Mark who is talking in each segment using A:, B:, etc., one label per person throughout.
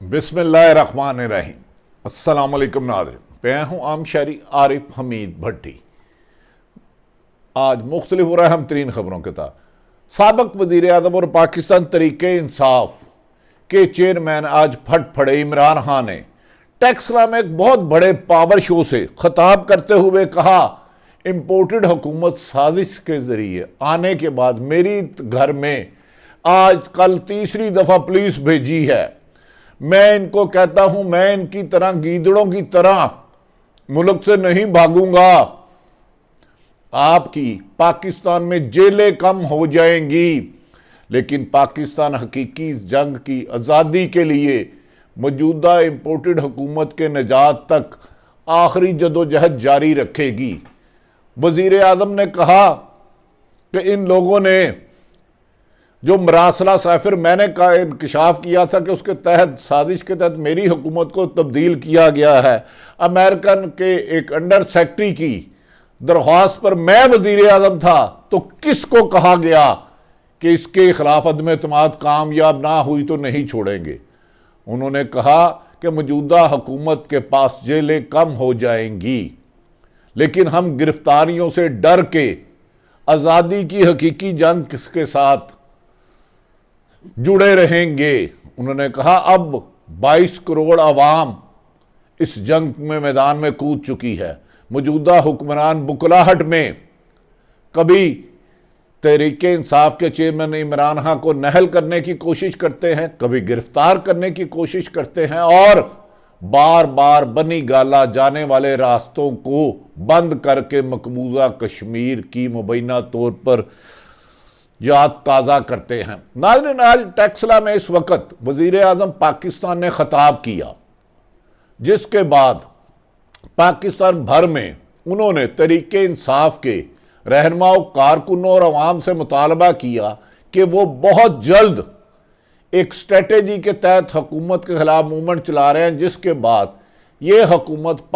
A: बिस्मिल्लाहिर्रहमानिर्रहीम। अस्सलाम वालेकुम नाज़रीन, मैं हूँ आमशरी आरिफ हमीद भट्टी। आज मुख्तलिफ और अहम तरीन खबरों के साथ साबिक़ वज़ीर आज़म और पाकिस्तान तरीके इंसाफ के चेयरमैन आज फट पड़े। इमरान खान ने टेक्सला में एक बहुत बड़े पावर शो से खिताब करते हुए कहा, इम्पोर्टेड हुकूमत साजिश के ज़रिए आने के बाद मेरी घर में आज कल तीसरी दफ़ा पुलिस भेजी है। मैं इनको कहता हूं, मैं इनकी तरह गीदड़ों की तरह मुल्क से नहीं भागूंगा। आपकी पाकिस्तान में जेलें कम हो जाएंगी, लेकिन पाकिस्तान हकीकी जंग की आज़ादी के लिए मौजूदा इम्पोर्टेड हुकूमत के निजात तक आखिरी जदोजहद जारी रखेगी। वज़ीर आज़म ने कहा कि इन लोगों ने जो मरासला साफिर मैंने का इंकशाफ किया था कि उसके तहत साजिश के तहत मेरी हुकूमत को तब्दील किया गया है। अमेरिकन के एक अंडर सेक्रेटरी की दरख्वास्त पर मैं वज़ीर आज़म था तो किसको कहा गया कि इसके खिलाफ अदम एतमाद कामयाब ना हुई तो नहीं छोड़ेंगे। उन्होंने कहा कि मौजूदा हुकूमत के पास जेलें कम हो जाएंगी, लेकिन हम गिरफ्तारियों से डर के आज़ादी की हकीकी जंग के साथ जुड़े रहेंगे। उन्होंने कहा, अब 22 करोड़ आवाम इस जंग में मैदान में कूद चुकी है। मौजूदा हुक्मरान बुकलाहट में कभी तहरीक इंसाफ के चेयरमैन इमरान खान को नहल करने की कोशिश करते हैं, कभी गिरफ्तार करने की कोशिश करते हैं और बार बार बनी गाला जाने वाले रास्तों को बंद करके मकबूजा कश्मीर की मुबैना तौर पर याद ताज़ा करते हैं। नाज़रीन, आज टेक्सला में इस वक्त वज़ीर आज़म पाकिस्तान ने खिताब किया, जिसके बाद पाकिस्तान भर में उन्होंने तरीके इंसाफ के रहनुमाओं, कारकुनों और अवाम से मुतालबा किया कि वो बहुत जल्द एक स्ट्रेटेजी के तहत हुकूमत के खिलाफ मूवमेंट चला रहे हैं, जिसके बाद ये हुकूमत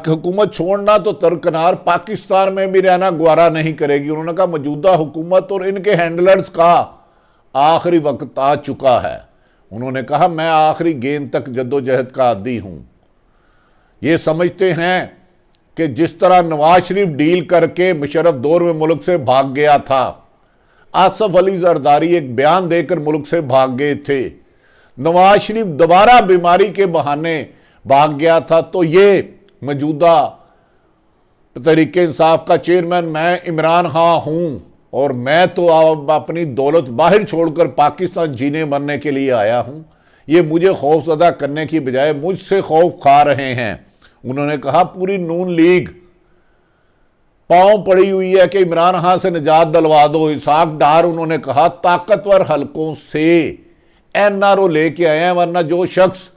A: हुकूमत छोड़ना तो दरकिनार पाकिस्तान में भी रहना ग्वारा नहीं करेगी। उन्होंने कहा, मौजूदा हुकूमत और इनके हैंडलर्स का आखिरी वक्त आ चुका है। उन्होंने कहा, मैं आखिरी गेंद तक जद्दोजहद का आदी हूं। ये समझते हैं कि जिस तरह नवाज शरीफ डील करके मुशर्रफ दौर में मुल्क से भाग गया था, आसफ अली जरदारी एक बयान देकर मुल्क से भाग गए थे, नवाज शरीफ दोबारा बीमारी के बहाने भाग गया था, तो ये मौजूदा तहरीक इंसाफ का चेयरमैन मैं इमरान खान हूं और मैं तो अब अपनी दौलत बाहर छोड़कर पाकिस्तान जीने मरने के लिए आया हूं। ये मुझे खौफजदा करने की बजाय मुझसे खौफ खा रहे हैं। उन्होंने कहा, पूरी नून लीग पांव पड़ी हुई है कि इमरान खान से निजात दिलवा दो। इसाक डार उन्होंने कहा, ताकतवर हलकों से एनआरओ लेके आए हैं, वरना जो शख्स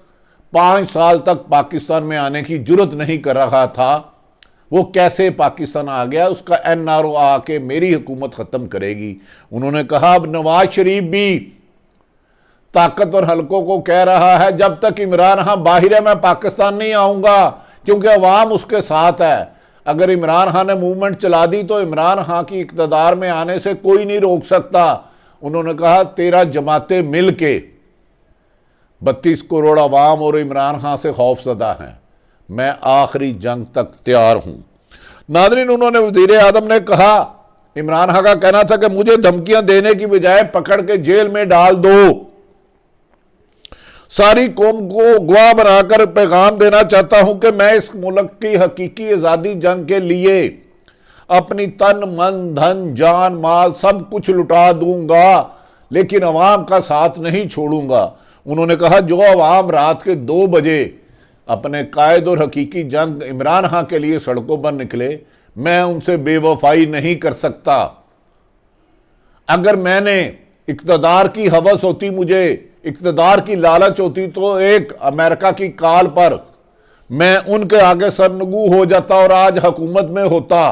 A: 5 साल तक पाकिस्तान में आने की जुर्रत नहीं कर रहा था वो कैसे पाकिस्तान आ गया। उसका एनआरओ आके मेरी हुकूमत ख़त्म करेगी। उन्होंने कहा, अब नवाज शरीफ भी ताकतवर हलकों को कह रहा है, जब तक इमरान खान बाहर है मैं पाकिस्तान नहीं आऊँगा, क्योंकि अवाम उसके साथ है। अगर इमरान खान ने मूवमेंट चला दी तो इमरान खान की इक़्तिदार में आने से कोई नहीं रोक सकता। उन्होंने कहा, 13 जमातें मिल के 32 करोड़ अवाम और इमरान खान से खौफजदा हैं। मैं आखिरी जंग तक तैयार हूं। नाज़रीन, उन्होंने वज़ीर आज़म ने कहा, इमरान खान का कहना था कि मुझे धमकियां देने की बजाय पकड़ के जेल में डाल दो। सारी कौम को गवाह बनाकर पैगाम देना चाहता हूं कि मैं इस मुल्क की हकीकी आज़ादी जंग के लिए अपनी तन मन धन जान माल सब कुछ लुटा दूंगा, लेकिन अवाम का साथ नहीं छोड़ूंगा। उन्होंने कहा, जो अवाम रात के 2 बजे अपने कायद और हकीकी जंग इमरान खान के लिए सड़कों पर निकले, मैं उनसे बेवफाई नहीं कर सकता। अगर मैंने इक़्तिदार की हवस होती, मुझे इक़्तिदार की लालच होती, तो एक अमेरिका की काल पर मैं उनके आगे सरनगू हो जाता और आज हुकूमत में होता।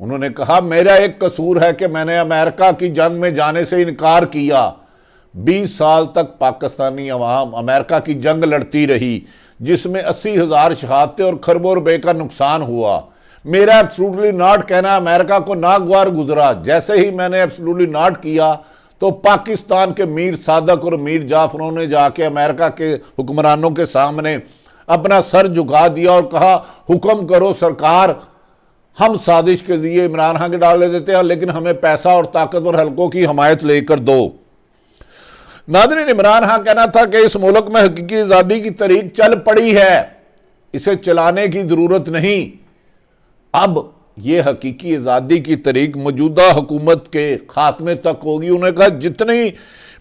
A: उन्होंने कहा, मेरा एक कसूर है कि मैंने अमेरिका की जंग में जाने से इनकार किया। 20 साल तक पाकिस्तानी अवाम अमेरिका की जंग लड़ती रही, जिसमें 80,000 शहादतें और खरबों रुपए का नुकसान हुआ। मेरा एब्सोल्युटली नॉट कहना अमेरिका को नागवार गुजरा। जैसे ही मैंने एब्सोल्युटली नॉट किया तो पाकिस्तान के मीर सादक और मीर जाफरों ने जाके अमेरिका के हुक्मरानों के सामने अपना सर झुका दिया और कहा, हुक्म करो सरकार, हम साजिश के लिए इमरान खान के डाल देते हैं, लेकिन हमें पैसा और ताकतवर हलकों की हमायत लेकर दो। नाज़रीन, इमरान खान कहना था कि इस मुल्क में हकीकी आज़ादी की तरीक चल पड़ी है, इसे चलाने की जरूरत नहीं। अब यह हकीकी आज़ादी की तरीक मौजूदा हुकूमत के खात्मे तक होगी। उन्होंने कहा, जितनी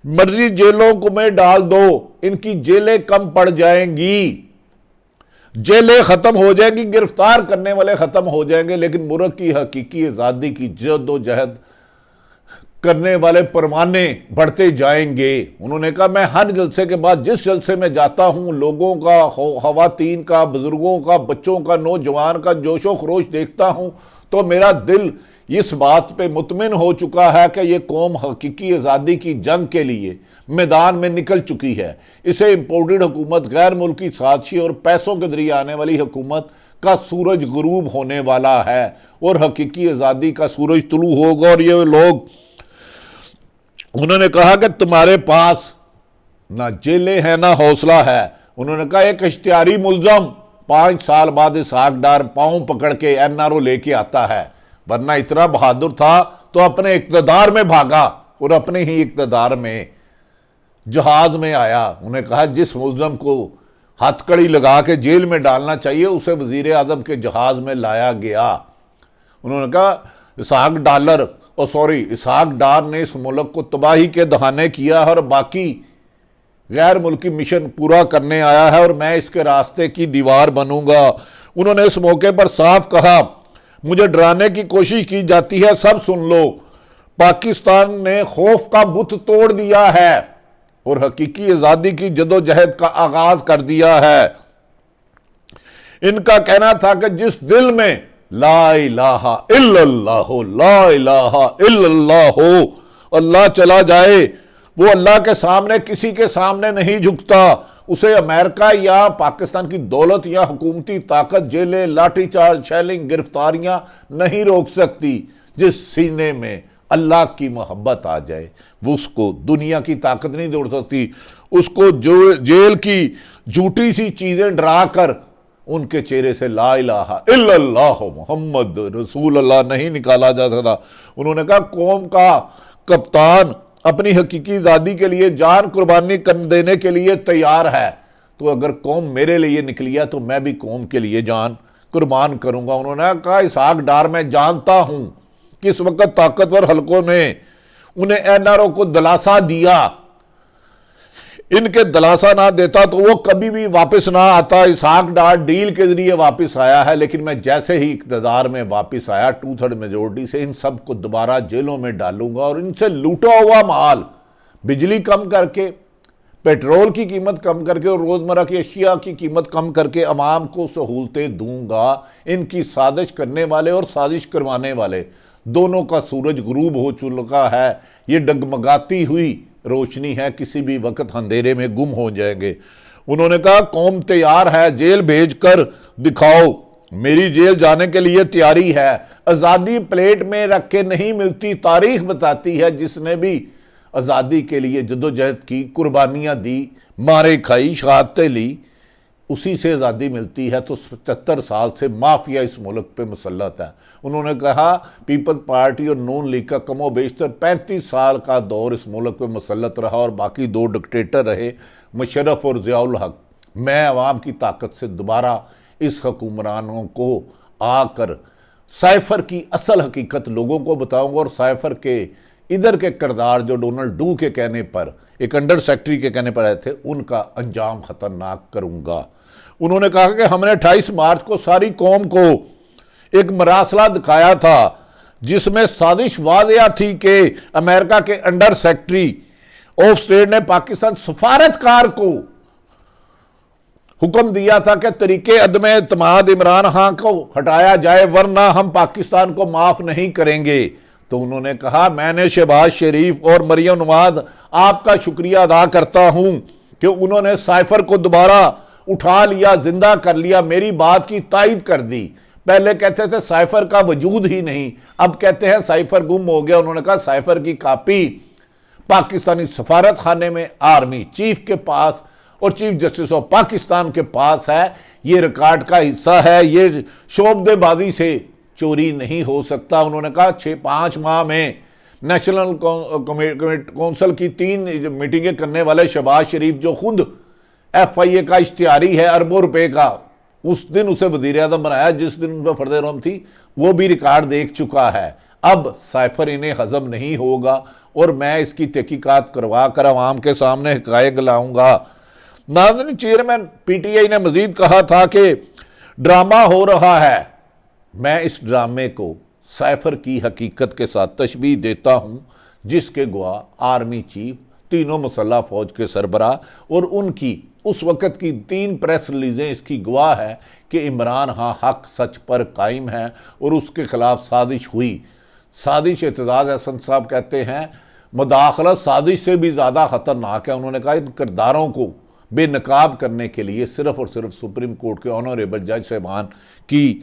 A: मर्जी जेलों को में डाल दो, इनकी जेलें कम पड़ जाएंगी, जेलें खत्म हो जाएंगी, गिरफ्तार करने वाले खत्म हो जाएंगे, लेकिन मुल्क की हकीकी आज़ादी की जद्दोजहद करने वाले परवाने बढ़ते जाएंगे। उन्होंने कहा, मैं हर जलसे के बाद जिस जलसे में जाता हूं, लोगों का, खवातीन का, बुजुर्गों का, बच्चों का, नौजवान का जोशो खरोश देखता हूं, तो मेरा दिल इस बात पे मुतमिन हो चुका है कि यह कौम हकीकी आज़ादी की जंग के लिए मैदान में निकल चुकी है। इसे इम्पोर्टेड हुकूमत, गैर मुल्की साजिशी और पैसों के जरिए आने वाली हुकूमत का सूरज गुरूब होने वाला है और हकीकी आज़ादी का सूरज तुलू होगा। और ये लोग, उन्होंने कहा कि तुम्हारे पास ना जेलें हैं ना हौसला है। उन्होंने कहा, एक इश्तिहारी मुलजम 5 साल बाद इसहाक डार पांव पकड़ के एनआरओ लेके आता है, वरना इतना बहादुर था तो अपने इक्तदार में भागा और अपने ही इक्तदार में जहाज में आया। उन्होंने कहा, जिस मुलजम को हथकड़ी लगा के जेल में डालना चाहिए, उसे वजीर आजम के जहाज में लाया गया। उन्होंने कहा, इसहाक डार ने इस मुल्क को तबाही के दहाने किया है और बाकी गैर मुल्की मिशन पूरा करने आया है और मैं इसके रास्ते की दीवार बनूंगा। उन्होंने इस मौके पर साफ कहा, मुझे डराने की कोशिश की जाती है, सब सुन लो, पाकिस्तान ने खौफ का बुत तोड़ दिया है और हकीकी आज़ादी की जदोजहद का आगाज कर दिया है। इनका कहना था कि जिस दिल में ला इलाहा इल्लल्लाह, ला इलाहा इल्लल्लाह हो, अल्लाह चला जाए, वो अल्लाह के सामने किसी के सामने नहीं झुकता। उसे अमेरिका या पाकिस्तान की दौलत या हुकूमती ताकत, जेलें, लाठीचार्ज, शैलिंग, गिरफ्तारियां नहीं रोक सकती। जिस सीने में अल्लाह की मोहब्बत आ जाए, वो उसको दुनिया की ताकत नहीं जोड़ सकती। उसको जो जेल की झूठी सी चीजें डरा कर उनके चेहरे से ला इलाहा इल्लल्लाह मुहम्मद रसूल अल्लाह नहीं निकाला जा सकता। उन्होंने कहा, कौम का कप्तान अपनी हकीकी आज़ादी के लिए जान कुर्बानी कर देने के लिए तैयार है, तो अगर कौम मेरे लिए निकली है तो मैं भी कौम के लिए जान कुर्बान करूंगा। उन्होंने कहा, इसहाक डार मैं जानता हूं कि इस वक्त ताकतवर हलकों ने उन्हें एनआरओ को दिलासा दिया, इनके दिलासा ना देता तो वो कभी भी वापस ना आता। इसहाक डार डील के जरिए वापस आया है, लेकिन मैं जैसे ही इक़्तिदार में वापस आया 2/3 मेजोरिटी से इन सब को दोबारा जेलों में डालूंगा और इनसे लूटा हुआ माल, बिजली कम करके, पेट्रोल की कीमत कम करके और रोजमर्रा की अशिया की कीमत कम करके अवाम को सहूलतें दूंगा। इनकी साजिश करने वाले और साजिश करवाने वाले दोनों का सूरज गुरूब हो चुका है। ये डगमगाती हुई रोशनी है, किसी भी वक्त अंधेरे में गुम हो जाएंगे। उन्होंने कहा, कौम तैयार है, जेल भेजकर दिखाओ, मेरी जेल जाने के लिए तैयारी है। आज़ादी प्लेट में रख के नहीं मिलती, तारीख बताती है जिसने भी आज़ादी के लिए जदोजहद की, कुर्बानियां दी, मारे खाई, शहादतें ली, उसी से आज़ादी मिलती है। तो 75 साल से माफिया इस मुल्क पे मुसल्लत है। उन्होंने कहा, पीपल्स पार्टी और नून लीग का कमो बेशतर 35 साल का दौर इस मुल्क पे मुसल्लत रहा और बाकी 2 डिक्टेटर रहे, मुशर्रफ और ज़ियाउल हक। मैं अवाम की ताकत से दोबारा इस हुक्मरानों को आकर साइफर की असल हकीकत लोगों को बताऊंगा और साइफर के इधर के किरदार जो डोनाल्ड डू के कहने पर, एक अंडर सेक्रेटरी के कहने पर आए थे, उनका अंजाम खतरनाक करूंगा। उन्होंने कहा कि हमने 28 मार्च को सारी कौम को एक मरासला दिखाया था जिसमें साजिश वादिया थी कि अमेरिका के अंडर सेक्रेटरी ऑफ स्टेट ने पाकिस्तान सफारतकार को हुक्म दिया था कि तरीके अदम एतमाद इमरान खान को हटाया जाए, वरना हम पाकिस्तान को माफ नहीं करेंगे। तो उन्होंने कहा, मैंने शहबाज शरीफ और मरियम नवाज आपका शुक्रिया अदा करता हूं कि उन्होंने साइफर को दोबारा उठा लिया, जिंदा कर लिया, मेरी बात की तायद कर दी। पहले कहते थे साइफर का वजूद ही नहीं, अब कहते हैं साइफर गुम हो गया। उन्होंने कहा, साइफर की कापी पाकिस्तानी सफारत खाने में, आर्मी चीफ के पास और चीफ जस्टिस ऑफ पाकिस्तान के पास है। ये रिकॉर्ड का हिस्सा है, ये शोबदेबाजी से चोरी नहीं हो सकता। उन्होंने कहा 6-5 माह में नेशनल कौंसिल की 3 मीटिंगें करने वाले शहबाज शरीफ, जो खुद FIA का इश्तिहारी है अरबों रुपए का, उस दिन उसे वजीर आजम बनाया जिस दिन उन पर फर्ज रहम थी, वो भी रिकॉर्ड देख चुका है। अब साइफर इन्हें हजम नहीं होगा और मैं इसकी तहकीकात करवा कर अवाम के सामने हकायक लाऊंगा। नाज़रीन, चेयरमैन PTI ने मजीद कहा था कि ड्रामा हो रहा है। मैं इस ड्रामे को साइफर की हकीकत के साथ तशबीह देता हूं, जिसके गवाह आर्मी चीफ, तीनों मुसल्लह फौज के सरबराह और उनकी उस वक़्त की 3 प्रेस रिलीजें इसकी गवाह है कि इमरान खान हक सच पर कायम है और उसके खिलाफ साजिश हुई। साजिश, एतजाज़ अहसन साहब कहते हैं, मुदाखलत साजिश से भी ज़्यादा ख़तरनाक है। उन्होंने कहा इन किरदारों को बेनकाब करने के लिए सिर्फ और सिर्फ सुप्रीम कोर्ट के ऑनरेबल जज साहबान की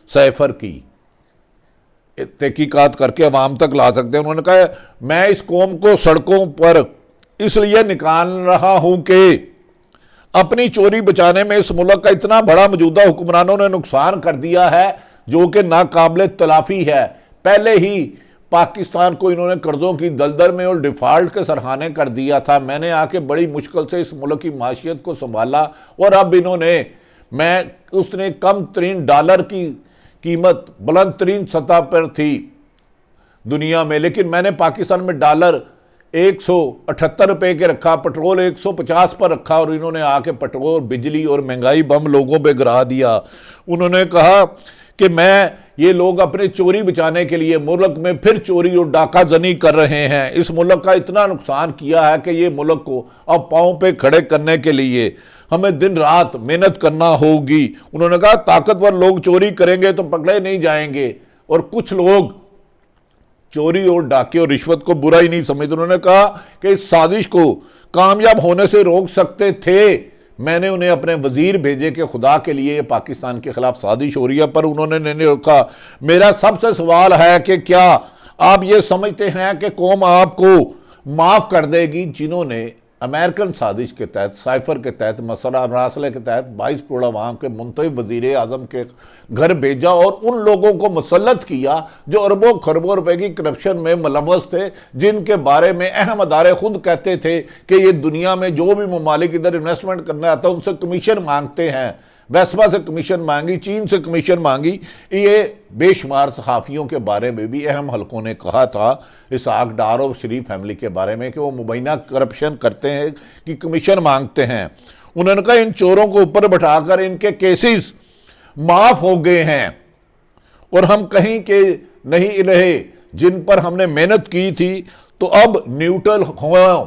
A: साइफर की तहकीकात करके अवाम तक ला सकते हैं। उन्होंने कहा मैं इस कौम को सड़कों पर इसलिए निकाल रहा हूं कि अपनी चोरी बचाने में इस मुल्क का इतना बड़ा मौजूदा हुक्मरानों ने नुकसान कर दिया है जो कि नाकाबिल तलाफी है। पहले ही पाकिस्तान को इन्होंने कर्जों की दलदल में और डिफॉल्ट के सरहाने कर दिया था। मैंने आके बड़ी मुश्किल से इस मुल्क की माशियत को संभाला और अब इन्होंने, उसने कम तरीन डॉलर की कीमत बुलंद तरीन सतह पर थी दुनिया में, लेकिन मैंने पाकिस्तान में डॉलर 178 रुपए के रखा, पेट्रोल 150 पर रखा और इन्होंने आके पेट्रोल, बिजली और महंगाई बम लोगों पे गिरा दिया। उन्होंने कहा कि ये लोग अपने चोरी बचाने के लिए मुल्क में फिर चोरी और डाका जनी कर रहे हैं। इस मुल्क का इतना नुकसान किया है कि ये मुल्क को अब पांव पे खड़े करने के लिए हमें दिन रात मेहनत करना होगी। उन्होंने कहा ताकतवर लोग चोरी करेंगे तो पकड़े नहीं जाएंगे और कुछ लोग चोरी और डाके और रिश्वत को बुरा ही नहीं समझते। उन्होंने कहा कि इस साजिश को कामयाब होने से रोक सकते थे। मैंने उन्हें अपने वजीर भेजे कि खुदा के लिए पाकिस्तान के खिलाफ साजिश हो रही है, पर उन्होंने नहीं रोका। मेरा सबसे सवाल है कि क्या आप ये समझते हैं कि कौम आपको माफ कर देगी जिन्होंने अमेरिकन साजिश के तहत, साइफर के तहत, मसले के तहत 22 करोड़ अवाम के मुंतखब वजीर आजम के घर भेजा और उन लोगों को मुसल्लत किया जो अरबों खरबों रुपए की करप्शन में मुलव्वस थे, जिनके बारे में अहम अदारे खुद कहते थे कि ये दुनिया में जो भी ममालिक इधर इन्वेस्टमेंट करने आता है उनसे कमीशन मांगते हैं। वेस्पा से कमीशन मांगी, चीन से कमीशन मांगी। ये बेशुमार सहाफ़ियों के बारे में भी अहम हलकों ने कहा था, इसहाक डार और शरीफ फैमिली के बारे में, कि वो मुबैना करप्शन करते हैं कि कमीशन मांगते हैं। उन्होंने कहा इन चोरों को ऊपर बैठाकर इनके केसेस माफ हो गए हैं और हम कहीं के नहीं रहे जिन पर हमने मेहनत की थी, तो अब न्यूट्रल हो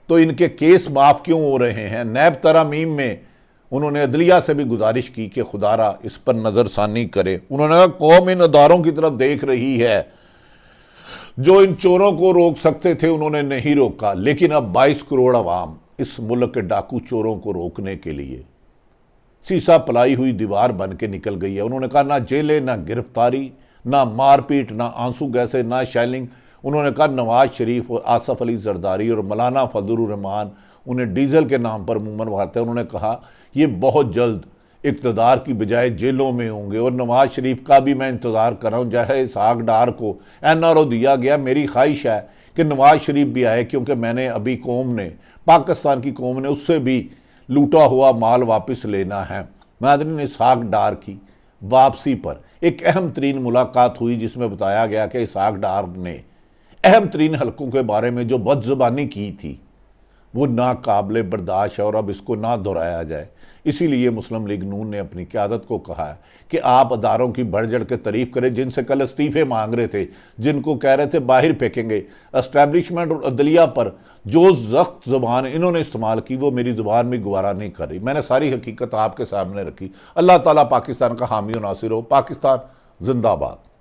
A: तो इनके केस माफ क्यों हो रहे हैं। नैब तरामीम में उन्होंने अदलिया से भी गुजारिश की कि खुदारा इस पर नज़रसानी करे। उन्होंने कहा कौम इन अदारों की तरफ देख रही है जो इन चोरों को रोक सकते थे, उन्होंने नहीं रोका, लेकिन अब 22 करोड़ अवाम इस मुल्क के डाकू चोरों को रोकने के लिए सीसा पलाई हुई दीवार बन के निकल गई है। उन्होंने कहा ना जेलें, ना गिरफ्तारी, ना मारपीट, ना आंसू गैसें, ना शेलिंग। उन्होंने कहा नवाज शरीफ और आसफ अली जरदारी और मौलाना फजलुर रहमान उन्हें डीजल के नाम पर मुमन मारते हैं। उन्होंने कहा ये बहुत जल्द इक़्तिदार की बजाय जेलों में होंगे और नवाज शरीफ का भी मैं इंतज़ार कर रहा हूँ। जैसे इसहाक डार को NRO दिया गया, मेरी ख्वाहिश है कि नवाज शरीफ भी आए, क्योंकि मैंने अभी पाकिस्तान की कौम ने उससे भी लूटा हुआ माल वापस लेना है। नाज़रीन, इसहाक डार की वापसी पर एक अहम तरीन मुलाकात हुई जिसमें बताया गया कि इसहाक डार ने अहम तरीन हलकों के बारे में जो बदज़ुबानी की थी वो नाकाबिले बर्दाश्त है और अब इसको ना दोहराया जाए। इसीलिए मुस्लिम लीग नून ने अपनी क़यादत को कहा है कि आप अदारों की बढ़ चढ़ के तारीफ़ करें जिनसे कल इस्तीफ़े मांग रहे थे, जिनको कह रहे थे बाहर फेंकेंगे। एस्टैब्लिशमेंट और अदलिया पर जो सख्त ज़ुबान इन्होंने इस्तेमाल की वो मेरी ज़ुबान में गवारा नहीं कर रही। मैंने सारी हकीकत आपके सामने रखी। अल्लाह ताला पाकिस्तान का हामी और नासिर हो। पाकिस्तान जिंदाबाद।